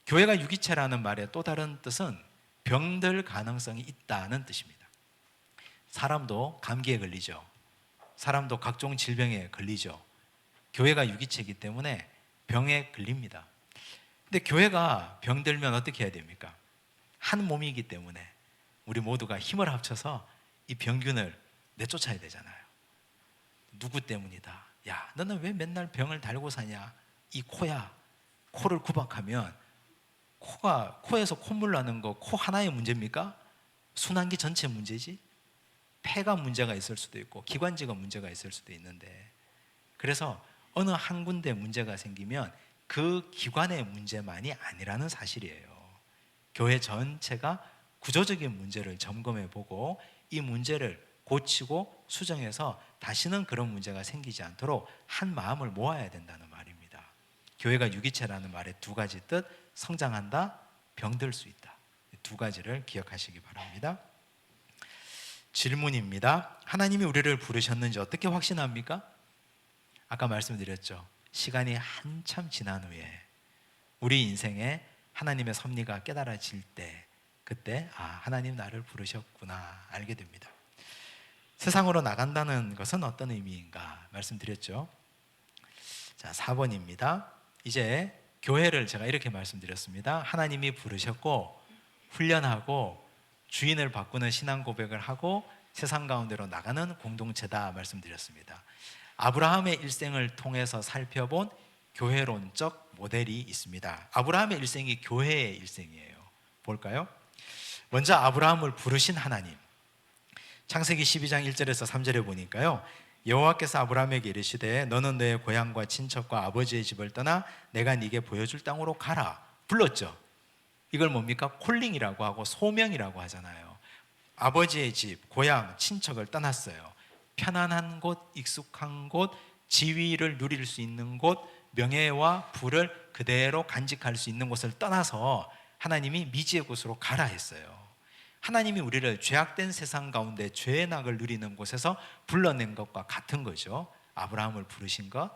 Speaker 1: 교회가 유기체라는 말의 또 다른 뜻은 병들 가능성이 있다는 뜻입니다. 사람도 감기에 걸리죠. 사람도 각종 질병에 걸리죠. 교회가 유기체이기 때문에 병에 걸립니다. 근데 교회가 병들면 어떻게 해야 됩니까? 한 몸이기 때문에 우리 모두가 힘을 합쳐서 이 병균을 내쫓아야 되잖아요. 누구 때문이다. 야, 너는 왜 맨날 병을 달고 사냐? 이 코야. 코를 구박하면 코에서 콧물 나는 거 코 하나의 문제입니까? 순환기 전체 문제지. 폐가 문제가 있을 수도 있고 기관지가 문제가 있을 수도 있는데, 그래서 어느 한 군데 문제가 생기면 그 기관의 문제만이 아니라는 사실이에요. 교회 전체가 구조적인 문제를 점검해 보고 이 문제를 고치고 수정해서 다시는 그런 문제가 생기지 않도록 한 마음을 모아야 된다는 말입니다. 교회가 유기체라는 말의 두 가지 뜻, 성장한다, 병들 수 있다. 두 가지를 기억하시기 바랍니다. 질문입니다. 하나님이 우리를 부르셨는지 어떻게 확신합니까? 아까 말씀드렸죠. 시간이 한참 지난 후에 우리 인생에 하나님의 섭리가 깨달아질 때, 그때 하나님 나를 부르셨구나 알게 됩니다. 세상으로 나간다는 것은 어떤 의미인가 말씀드렸죠. 자, 4번입니다. 이제 교회를 제가 이렇게 말씀드렸습니다. 하나님이 부르셨고 훈련하고 주인을 바꾸는 신앙 고백을 하고 세상 가운데로 나가는 공동체다 말씀드렸습니다. 아브라함의 일생을 통해서 살펴본 교회론적 모델이 있습니다. 아브라함의 일생이 교회의 일생이에요. 볼까요? 먼저 아브라함을 부르신 하나님. 창세기 12장 1절에서 3절에 보니까요, 여호와께서 아브라함에게 이르시되 너는 너의 고향과 친척과 아버지의 집을 떠나 내가 네게 보여줄 땅으로 가라. 불렀죠. 이걸 뭡니까? 콜링이라고 하고 소명이라고 하잖아요. 아버지의 집, 고향, 친척을 떠났어요. 편안한 곳, 익숙한 곳, 지위를 누릴 수 있는 곳, 명예와 부를 그대로 간직할 수 있는 곳을 떠나서 하나님이 미지의 곳으로 가라 했어요. 하나님이 우리를 죄악된 세상 가운데 죄의 낙을 누리는 곳에서 불러낸 것과 같은 거죠. 아브라함을 부르신 것.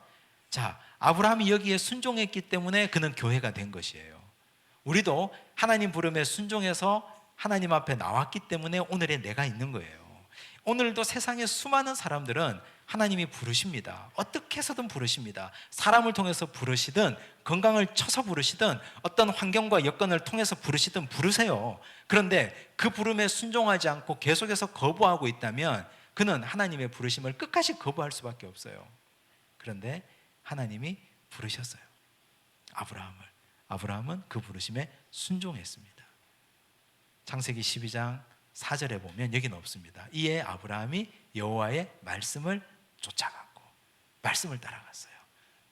Speaker 1: 자, 아브라함이 여기에 순종했기 때문에 그는 교회가 된 것이에요. 우리도 하나님 부름에 순종해서 하나님 앞에 나왔기 때문에 오늘의 내가 있는 거예요. 오늘도 세상의 수많은 사람들은 하나님이 부르십니다. 어떻게 해서든 부르십니다. 사람을 통해서 부르시든 건강을 쳐서 부르시든 어떤 환경과 여건을 통해서 부르시든 부르세요. 그런데 그 부름에 순종하지 않고 계속해서 거부하고 있다면 그는 하나님의 부르심을 끝까지 거부할 수밖에 없어요. 그런데 하나님이 부르셨어요. 아브라함은 그 부르심에 순종했습니다. 창세기 12장 4절에 보면 여기는 없습니다. 이에 아브라함이 여호와의 말씀을 쫓아갔고 말씀을 따라갔어요.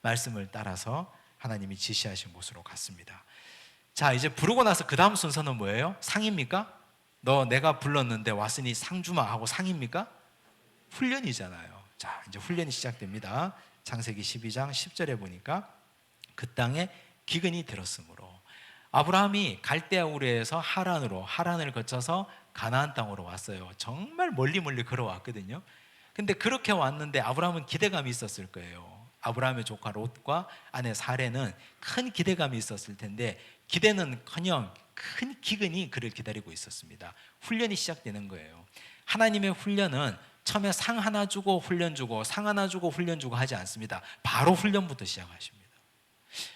Speaker 1: 말씀을 따라서 하나님이 지시하신 곳으로 갔습니다. 자, 이제 부르고 나서 그 다음 순서는 뭐예요? 상입니까? 너 내가 불렀는데 왔으니 상 주마 하고 상입니까? 훈련이잖아요. 자, 이제 훈련이 시작됩니다. 창세기 12장 10절에 보니까 그 땅에 기근이 들었으므로 아브라함이 갈대아 우르에서 하란을 거쳐서 가나안 땅으로 왔어요. 정말 멀리 걸어왔거든요. 근데 그렇게 왔는데 아브라함은 기대감이 있었을 거예요. 아브라함의 조카 롯과 아내 사레는 큰 기대감이 있었을 텐데 기대는커녕 큰 기근이 그를 기다리고 있었습니다. 훈련이 시작되는 거예요. 하나님의 훈련은 처음에 상 하나 주고 훈련 주고 상 하나 주고 훈련 주고 하지 않습니다. 바로 훈련부터 시작하십니다.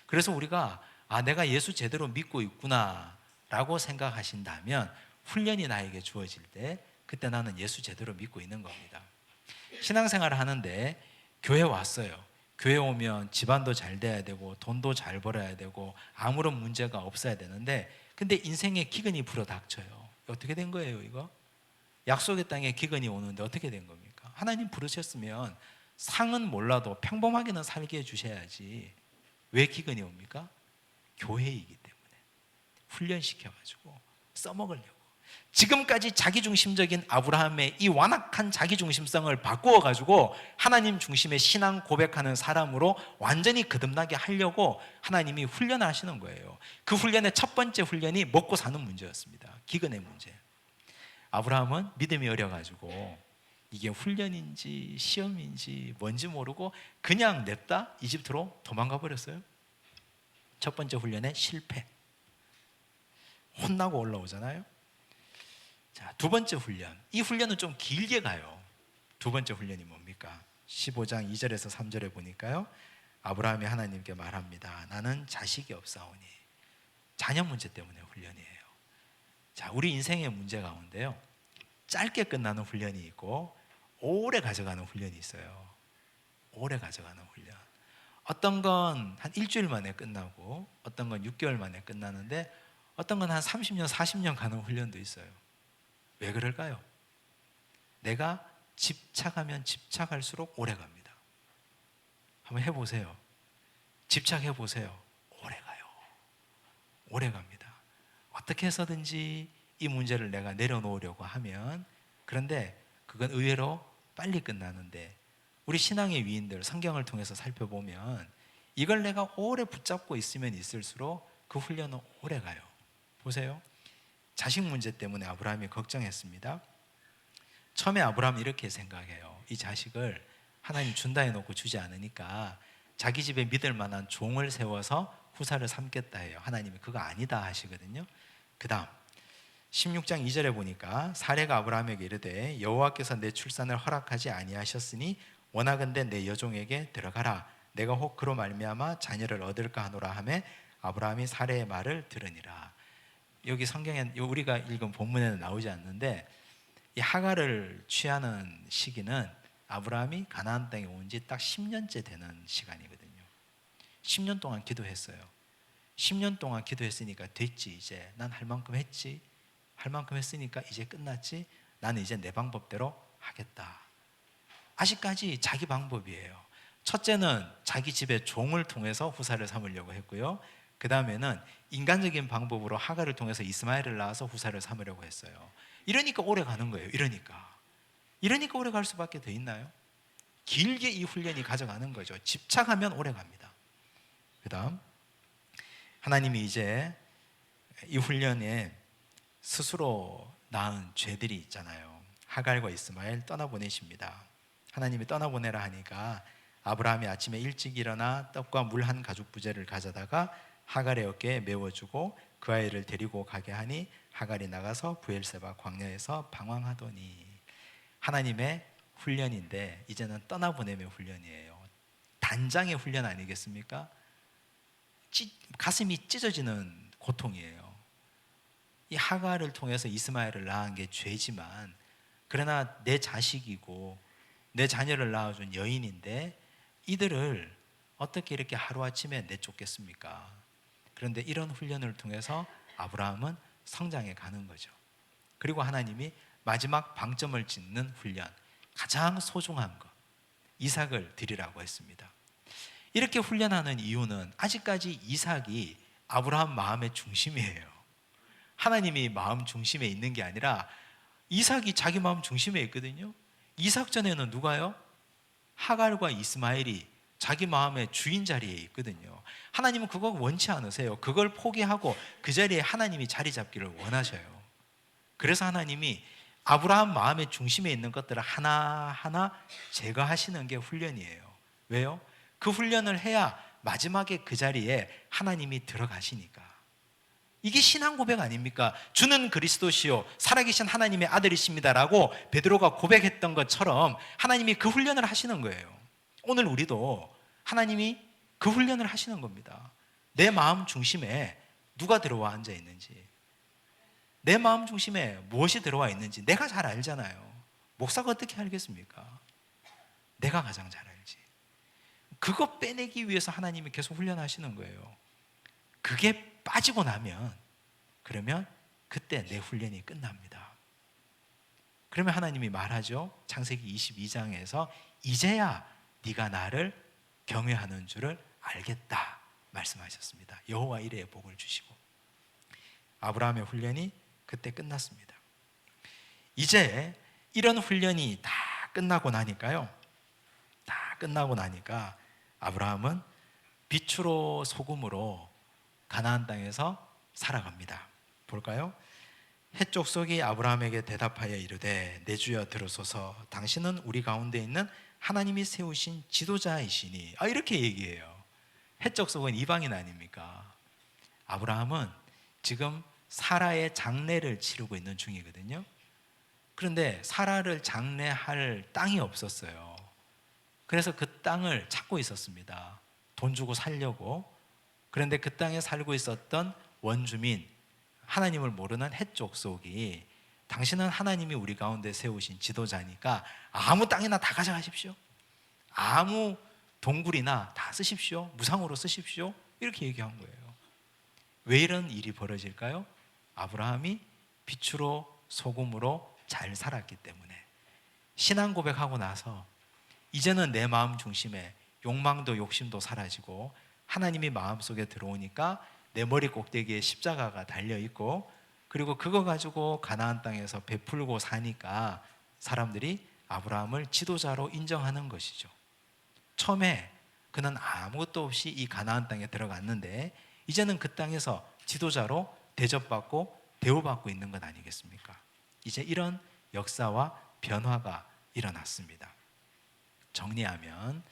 Speaker 1: 그래서 우리가 내가 예수 제대로 믿고 있구나 라고 생각하신다면 훈련이 나에게 주어질 때 그때 나는 예수 제대로 믿고 있는 겁니다. 신앙생활을 하는데 교회 왔어요. 교회 오면 집안도 잘 돼야 되고 돈도 잘 벌어야 되고 아무런 문제가 없어야 되는데 근데 인생에 기근이 불어닥쳐요. 어떻게 된 거예요 이거? 약속의 땅에 기근이 오는데 어떻게 된 겁니까? 하나님 부르셨으면 상은 몰라도 평범하게는 살게 해주셔야지 왜 기근이 옵니까? 교회이기 때문에 훈련시켜가지고 써먹으려고 지금까지 자기중심적인 아브라함의 이 완악한 자기중심성을 바꾸어가지고 하나님 중심의 신앙 고백하는 사람으로 완전히 거듭나게 하려고 하나님이 훈련하시는 거예요. 그 훈련의 첫 번째 훈련이 먹고 사는 문제였습니다. 기근의 문제. 아브라함은 믿음이 어려가지고 이게 훈련인지 시험인지 뭔지 모르고 그냥 냅다 이집트로 도망가 버렸어요. 첫 번째 훈련의 실패. 혼나고 올라오잖아요. 자, 두 번째 훈련. 이 훈련은 좀 길게 가요. 두 번째 훈련이 뭡니까? 15장 2절에서 3절에 보니까요. 아브라함이 하나님께 말합니다. 나는 자식이 없사오니. 자녀 문제 때문에 훈련이에요. 자, 우리 인생의 문제 가운데요. 짧게 끝나는 훈련이 있고 오래 가져가는 훈련이 있어요. 오래 가져가는 훈련. 어떤 건 한 일주일 만에 끝나고 어떤 건 6개월 만에 끝나는데 어떤 건 한 30년, 40년 가는 훈련도 있어요. 왜 그럴까요? 내가 집착하면 집착할수록 오래 갑니다. 한번 해보세요. 집착해보세요. 오래 가요. 오래 갑니다. 어떻게 해서든지 이 문제를 내가 내려놓으려고 하면, 그런데 그건 의외로 빨리 끝나는데, 우리 신앙의 위인들 성경을 통해서 살펴보면 이걸 내가 오래 붙잡고 있으면 있을수록 그 훈련은 오래 가요. 보세요. 자식 문제 때문에 아브라함이 걱정했습니다. 처음에 아브라함이 이렇게 생각해요. 이 자식을 하나님 준다 해놓고 주지 않으니까 자기 집에 믿을 만한 종을 세워서 후사를 삼겠다 해요. 하나님이 그거 아니다 하시거든요. 그 다음 16장 2절에 보니까 사레가 아브라함에게 이르되 여호와께서 내 출산을 허락하지 아니하셨으니 원하건대 내 여종에게 들어가라. 내가 혹 그로 말미암아 자녀를 얻을까 하노라 하매 아브라함이 사레의 말을 들으니라. 여기 성경에 우리가 읽은 본문에는 나오지 않는데, 이 하갈을 취하는 시기는 아브라함이 가나안 땅에 온 지 딱 10년째 되는 시간이거든요. 10년 동안 기도했어요. 10년 동안 기도했으니까 됐지. 이제 난 할 만큼 했지. 할 만큼 했으니까 이제 끝났지. 나는 이제 내 방법대로 하겠다. 아직까지 자기 방법이에요. 첫째는 자기 집의 종을 통해서 후사를 삼으려고 했고요. 그 다음에는 인간적인 방법으로 하갈을 통해서 이스마엘을 낳아서 후사를 삼으려고 했어요. 이러니까 오래 가는 거예요. 이러니까 오래 갈 수밖에 더 있나요? 길게 이 훈련이 가져가는 거죠. 집착하면 오래 갑니다. 그 다음 하나님이 이제 이 훈련에 스스로 낳은 죄들이 있잖아요. 하갈과 이스마엘 떠나보내십니다. 하나님이 떠나보내라 하니까 아브라함이 아침에 일찍 일어나 떡과 물 한 가죽 부재를 가져다가 하갈의 어깨에 메워주고 그 아이를 데리고 가게 하니 하갈이 나가서 브엘세바 광야에서 방황하더니. 하나님의 훈련인데 이제는 떠나보내의 훈련이에요. 단장의 훈련 아니겠습니까? 가슴이 찢어지는 고통이에요. 이 하갈을 통해서 이스마엘을 낳은 게 죄지만, 그러나 내 자식이고 내 자녀를 낳아준 여인인데 이들을 어떻게 이렇게 하루아침에 내쫓겠습니까? 그런데 이런 훈련을 통해서 아브라함은 성장해 가는 거죠. 그리고 하나님이 마지막 방점을 짓는 훈련, 가장 소중한 것, 이삭을 드리라고 했습니다. 이렇게 훈련하는 이유는 아직까지 이삭이 아브라함 마음의 중심이에요. 하나님이 마음 중심에 있는 게 아니라 이삭이 자기 마음 중심에 있거든요. 이삭 전에는 누가요? 하갈과 이스마엘이 자기 마음의 주인 자리에 있거든요. 하나님은 그거 원치 않으세요. 그걸 포기하고 그 자리에 하나님이 자리 잡기를 원하셔요. 그래서 하나님이 아브라함 마음의 중심에 있는 것들을 하나하나 제거하시는 게 훈련이에요. 왜요? 그 훈련을 해야 마지막에 그 자리에 하나님이 들어가시니까. 이게 신앙 고백 아닙니까? 주는 그리스도시요 살아계신 하나님의 아들이십니다라고 베드로가 고백했던 것처럼 하나님이 그 훈련을 하시는 거예요. 오늘 우리도 하나님이 그 훈련을 하시는 겁니다. 내 마음 중심에 누가 들어와 앉아 있는지, 내 마음 중심에 무엇이 들어와 있는지 내가 잘 알잖아요. 목사가 어떻게 알겠습니까? 내가 가장 잘 알지. 그거 빼내기 위해서 하나님이 계속 훈련하시는 거예요. 그게 빠지고 나면, 그러면 그때 내 훈련이 끝납니다. 그러면 하나님이 말하죠. 창세기 22장에서 이제야 네가 나를 경외하는 줄을 알겠다 말씀하셨습니다. 여호와 이레의 복을 주시고. 아브라함의 훈련이 그때 끝났습니다. 이제 이런 훈련이 다 끝나고 나니까 아브라함은 빛으로 소금으로 가나안 땅에서 살아갑니다. 볼까요? 헷 족속이 아브라함에게 대답하여 이르되 내 주여 들으소서. 당신은 우리 가운데 있는 하나님이 세우신 지도자이시니. 이렇게 얘기해요. 헷 족속은 이방인 아닙니까? 아브라함은 지금 사라의 장례를 치르고 있는 중이거든요. 그런데 사라를 장례할 땅이 없었어요. 그래서 그 땅을 찾고 있었습니다. 돈 주고 살려고. 그런데 그 땅에 살고 있었던 원주민, 하나님을 모르는 헷 족속이 당신은 하나님이 우리 가운데 세우신 지도자니까 아무 땅이나 다 가져가십시오. 아무 동굴이나 다 쓰십시오. 무상으로 쓰십시오. 이렇게 얘기한 거예요. 왜 이런 일이 벌어질까요? 아브라함이 빛으로 소금으로 잘 살았기 때문에. 신앙 고백하고 나서 이제는 내 마음 중심에 욕망도 욕심도 사라지고 하나님이 마음속에 들어오니까 내 머리 꼭대기에 십자가가 달려있고, 그리고 그거 가지고 가나안 땅에서 베풀고 사니까 사람들이 아브라함을 지도자로 인정하는 것이죠. 처음에 그는 아무것도 없이 이 가나안 땅에 들어갔는데 이제는 그 땅에서 지도자로 대접받고 대우받고 있는 것 아니겠습니까? 이제 이런 역사와 변화가 일어났습니다. 정리하면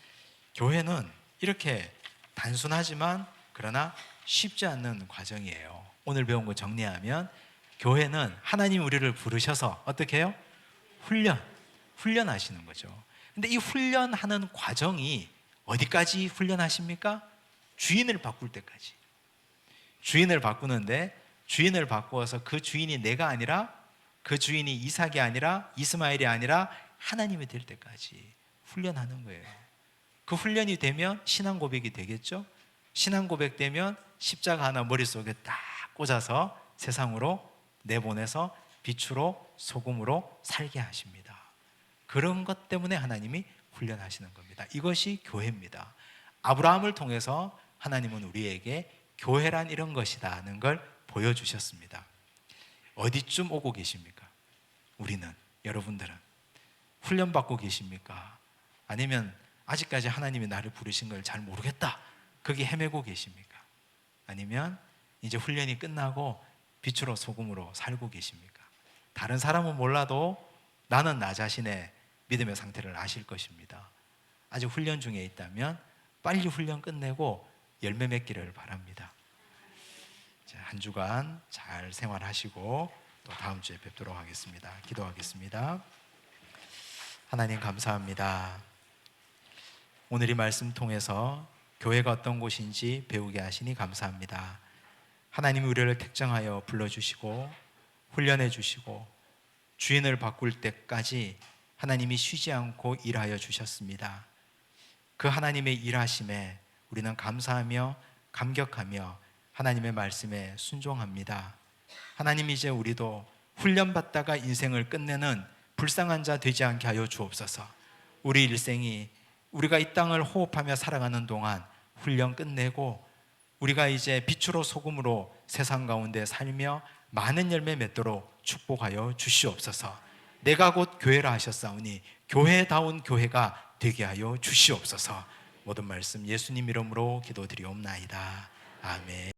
Speaker 1: 교회는 이렇게 단순하지만 그러나 쉽지 않는 과정이에요. 오늘 배운 거 정리하면 교회는 하나님 우리를 부르셔서 어떻게 해요? 훈련하시는 거죠. 근데 이 훈련하는 과정이 어디까지 훈련하십니까? 주인을 바꿀 때까지. 주인을 바꾸는데, 주인을 바꾸어서 그 주인이 내가 아니라, 그 주인이 이삭이 아니라 이스마엘이 아니라 하나님이 될 때까지 훈련하는 거예요. 그 훈련이 되면 신앙 고백이 되겠죠. 신앙 고백 되면 십자가 하나 머릿속에 딱 꽂아서 세상으로 내보내서 빛으로 소금으로 살게 하십니다. 그런 것 때문에 하나님이 훈련하시는 겁니다. 이것이 교회입니다. 아브라함을 통해서 하나님은 우리에게 교회란 이런 것이다는 걸 보여주셨습니다. 어디쯤 오고 계십니까? 우리는, 여러분들은 훈련받고 계십니까? 아니면 아직까지 하나님이 나를 부르신 걸 잘 모르겠다, 거기 헤매고 계십니까? 아니면 이제 훈련이 끝나고 빛으로 소금으로 살고 계십니까? 다른 사람은 몰라도 나는 나 자신의 믿음의 상태를 아실 것입니다. 아직 훈련 중에 있다면 빨리 훈련 끝내고 열매 맺기를 바랍니다. 한 주간 잘 생활하시고 또 다음 주에 뵙도록 하겠습니다. 기도하겠습니다. 하나님 감사합니다. 오늘 이 말씀 통해서 교회가 어떤 곳인지 배우게 하시니 감사합니다. 하나님이 우리를 택정하여 불러주시고 훈련해 주시고 주인을 바꿀 때까지 하나님이 쉬지 않고 일하여 주셨습니다. 그 하나님의 일하심에 우리는 감사하며 감격하며 하나님의 말씀에 순종합니다. 하나님, 이제 우리도 훈련받다가 인생을 끝내는 불쌍한 자 되지 않게 하여 주옵소서. 우리 일생이 우리가 이 땅을 호흡하며 살아가는 동안 훈련 끝내고 우리가 이제 빛으로 소금으로 세상 가운데 살며 많은 열매 맺도록 축복하여 주시옵소서. 내가 곧 교회라 하셨사오니 교회다운 교회가 되게 하여 주시옵소서. 모든 말씀 예수님 이름으로 기도드리옵나이다. 아멘.